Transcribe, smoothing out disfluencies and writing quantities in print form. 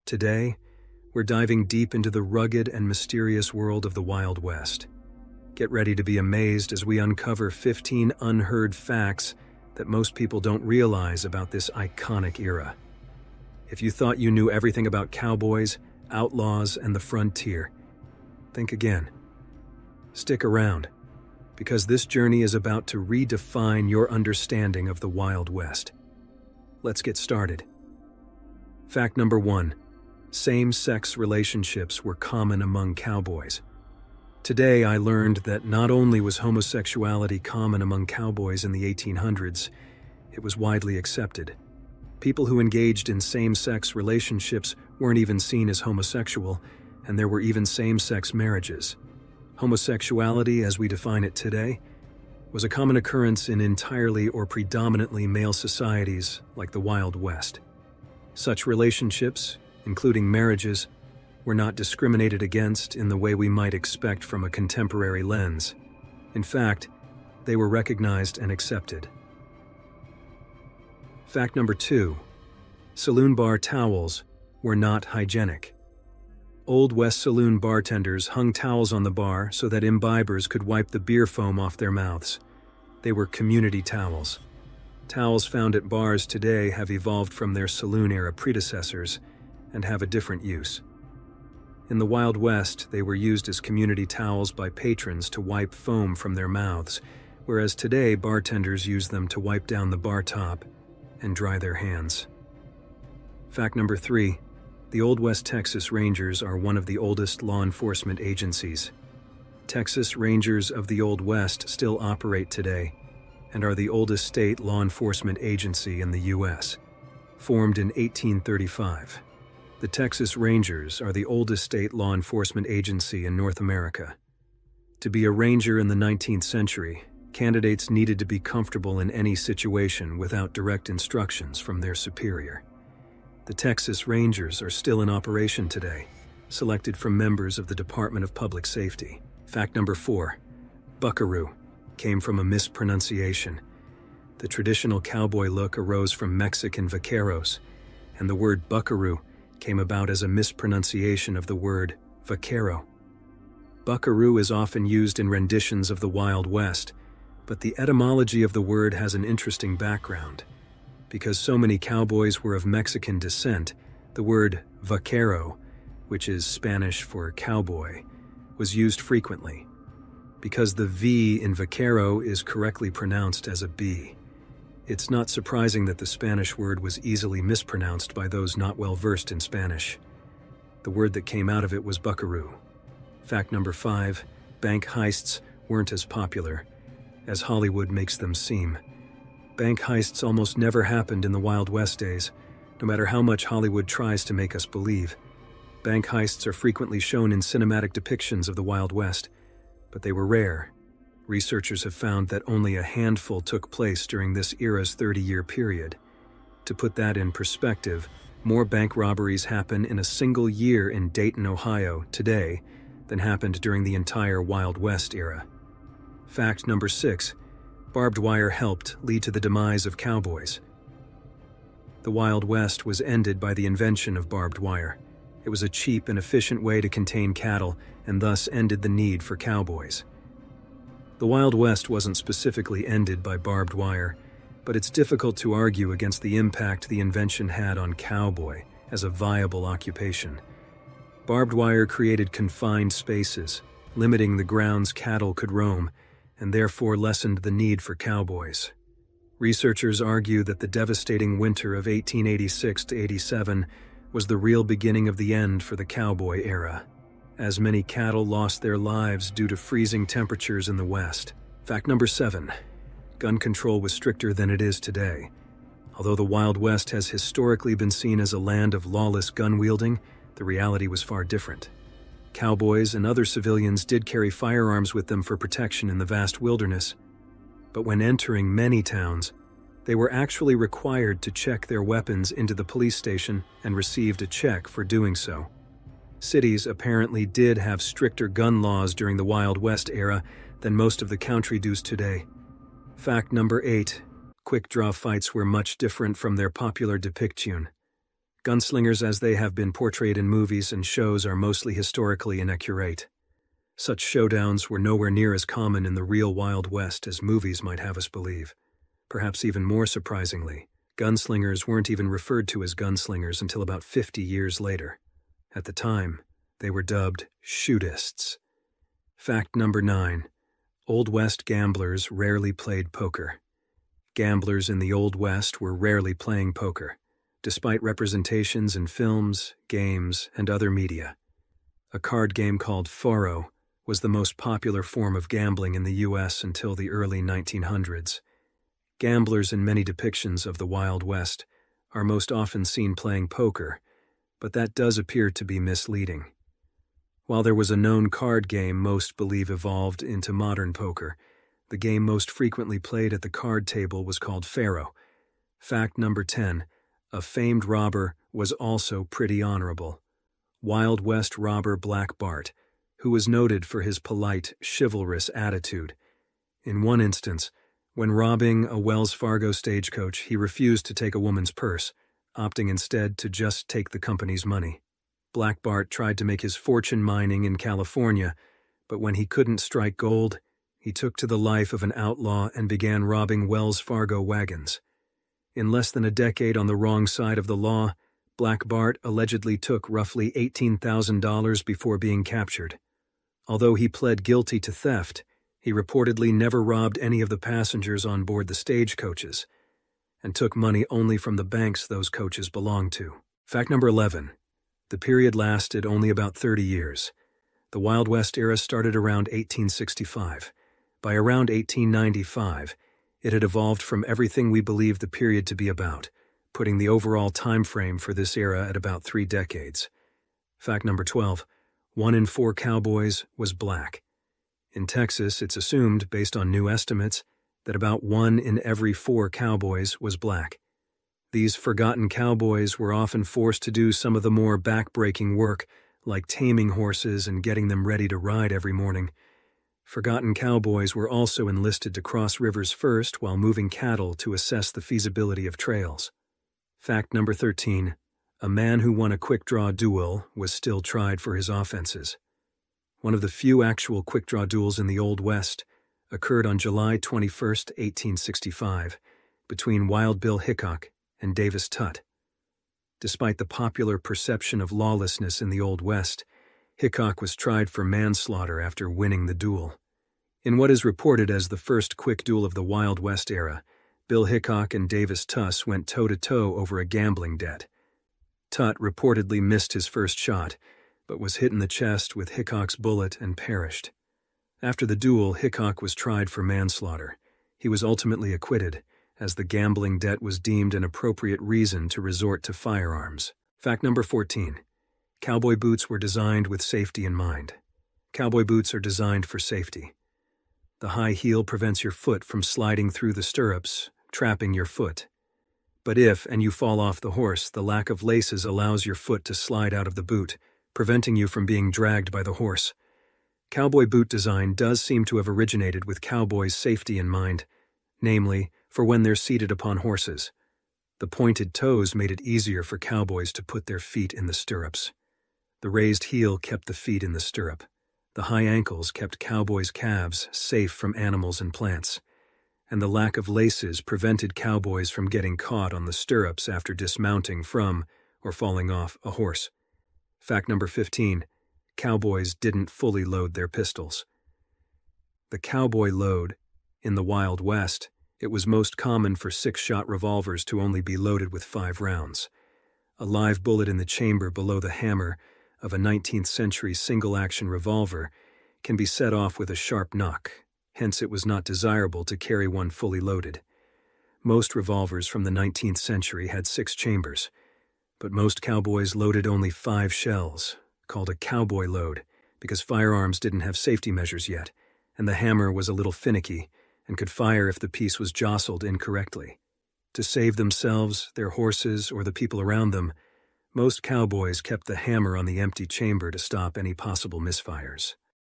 Today, we're diving deep into the rugged and mysterious world of the Wild West. Get ready to be amazed as we uncover 15 unheard facts that most people don't realize about this iconic era. If you thought you knew everything about cowboys, outlaws, and the frontier, think again. Stick around, because this journey is about to redefine your understanding of the Wild West. Let's get started. Fact number 1. Same-sex relationships were common among cowboys. Today, I learned that not only was homosexuality common among cowboys in the 1800s, it was widely accepted. People who engaged in same-sex relationships weren't even seen as homosexual, and there were even same-sex marriages. Homosexuality, as we define it today, was a common occurrence in entirely or predominantly male societies like the Wild West. Such relationships, including marriages, were not discriminated against in the way we might expect from a contemporary lens. In fact, they were recognized and accepted. Fact number 2. Saloon bar towels were not hygienic. Old West saloon bartenders hung towels on the bar so that imbibers could wipe the beer foam off their mouths. They were community towels. Towels found at bars today have evolved from their saloon-era predecessors and have a different use. In the Wild West, they were used as community towels by patrons to wipe foam from their mouths, whereas today bartenders use them to wipe down the bar top and dry their hands. Fact number 3. The Old West Texas Rangers are one of the oldest law enforcement agencies. Texas Rangers of the Old West still operate today and are the oldest state law enforcement agency in the U.S., formed in 1835. The Texas Rangers are the oldest state law enforcement agency in North America. To be a ranger in the 19th century, candidates needed to be comfortable in any situation without direct instructions from their superior. The Texas Rangers are still in operation today, selected from members of the Department of Public Safety. Fact number 4. Buckaroo came from a mispronunciation. The traditional cowboy look arose from Mexican vaqueros, and the word buckaroo came about as a mispronunciation of the word vaquero. Buckaroo is often used in renditions of the Wild West, but the etymology of the word has an interesting background. Because so many cowboys were of Mexican descent, the word vaquero, which is Spanish for cowboy, was used frequently. Because the V in vaquero is correctly pronounced as a B, it's not surprising that the Spanish word was easily mispronounced by those not well versed in Spanish. The word that came out of it was buckaroo. Fact number 5. Bank heists weren't as popular as Hollywood makes them seem. Bank heists almost never happened in the Wild West days, no matter how much Hollywood tries to make us believe. Bank heists are frequently shown in cinematic depictions of the Wild West, but they were rare. Researchers have found that only a handful took place during this era's 30-year period. To put that in perspective, more bank robberies happen in a single year in Dayton, Ohio, today, than happened during the entire Wild West era. Fact number 6. Barbed wire helped lead to the demise of cowboys. The Wild West was ended by the invention of barbed wire. It was a cheap and efficient way to contain cattle, and thus ended the need for cowboys. The Wild West wasn't specifically ended by barbed wire, but it's difficult to argue against the impact the invention had on cowboy as a viable occupation. Barbed wire created confined spaces, limiting the grounds cattle could roam, and therefore lessened the need for cowboys. Researchers argue that the devastating winter of 1886–87 was the real beginning of the end for the cowboy era, as many cattle lost their lives due to freezing temperatures in the West. Fact number 7. Gun control was stricter than it is today. Although the Wild West has historically been seen as a land of lawless gun-wielding, the reality was far different. Cowboys and other civilians did carry firearms with them for protection in the vast wilderness, but when entering many towns, they were actually required to check their weapons into the police station and received a check for doing so. Cities apparently did have stricter gun laws during the Wild West era than most of the country does today. Fact number 8. Quick draw fights were much different from their popular depiction. Gunslingers as they have been portrayed in movies and shows are mostly historically inaccurate. Such showdowns were nowhere near as common in the real Wild West as movies might have us believe. Perhaps even more surprisingly, gunslingers weren't even referred to as gunslingers until about 50 years later. At the time, they were dubbed shootists. Fact number 9. Old West gamblers rarely played poker. Gamblers in the Old West were rarely playing poker, despite representations in films, games, and other media. A card game called faro was the most popular form of gambling in the U.S. until the early 1900s. Gamblers in many depictions of the Wild West are most often seen playing poker, but that does appear to be misleading. While there was a known card game most believe evolved into modern poker, the game most frequently played at the card table was called faro. Fact number 10. A famed robber was also pretty honorable. Wild West robber Black Bart, who was noted for his polite, chivalrous attitude. In one instance, when robbing a Wells Fargo stagecoach, he refused to take a woman's purse, opting instead to just take the company's money. Black Bart tried to make his fortune mining in California, but when he couldn't strike gold, he took to the life of an outlaw and began robbing Wells Fargo wagons. In less than a decade on the wrong side of the law, Black Bart allegedly took roughly $18,000 before being captured. Although he pled guilty to theft, he reportedly never robbed any of the passengers on board the stagecoaches, and took money only from the banks those coaches belonged to. Fact number 11. The period lasted only about 30 years. The Wild West era started around 1865. By around 1895, it had evolved from everything we believe the period to be about, putting the overall time frame for this era at about 3 decades. Fact number 12. 1 in 4 cowboys was black. In Texas, it's assumed, based on new estimates, that about 1 in every 4 cowboys was black. These forgotten cowboys were often forced to do some of the more back-breaking work, like taming horses and getting them ready to ride every morning. Forgotten cowboys were also enlisted to cross rivers first while moving cattle to assess the feasibility of trails. Fact number 13. A man who won a quick-draw duel was still tried for his offenses. One of the few actual quick-draw duels in the Old West occurred on July 21, 1865, between Wild Bill Hickok and Davis Tutt. Despite the popular perception of lawlessness in the Old West, Hickok was tried for manslaughter after winning the duel. In what is reported as the first quick duel of the Wild West era, Bill Hickok and Davis Tutt went toe-to-toe over a gambling debt. Tutt reportedly missed his first shot, but was hit in the chest with Hickok's bullet and perished. After the duel, Hickok was tried for manslaughter. He was ultimately acquitted, as the gambling debt was deemed an appropriate reason to resort to firearms. Fact number 14. Cowboy boots were designed with safety in mind. Cowboy boots are designed for safety. The high heel prevents your foot from sliding through the stirrups, trapping your foot. But if, and you fall off the horse, the lack of laces allows your foot to slide out of the boot, preventing you from being dragged by the horse. Cowboy boot design does seem to have originated with cowboys' safety in mind, namely, for when they're seated upon horses. The pointed toes made it easier for cowboys to put their feet in the stirrups. The raised heel kept the feet in the stirrup. The high ankles kept cowboys' calves safe from animals and plants. And the lack of laces prevented cowboys from getting caught on the stirrups after dismounting from or falling off a horse. Fact number 15. Cowboys didn't fully load their pistols. The cowboy load, in the Wild West, it was most common for 6-shot revolvers to only be loaded with 5 rounds. A live bullet in the chamber below the hammer of a 19th century single-action revolver can be set off with a sharp knock. Hence it was not desirable to carry one fully loaded. Most revolvers from the 19th century had 6 chambers, but most cowboys loaded only 5 shells, called a cowboy load, because firearms didn't have safety measures yet, and the hammer was a little finicky and could fire if the piece was jostled incorrectly. To save themselves, their horses, or the people around them, most cowboys kept the hammer on the empty chamber to stop any possible misfires.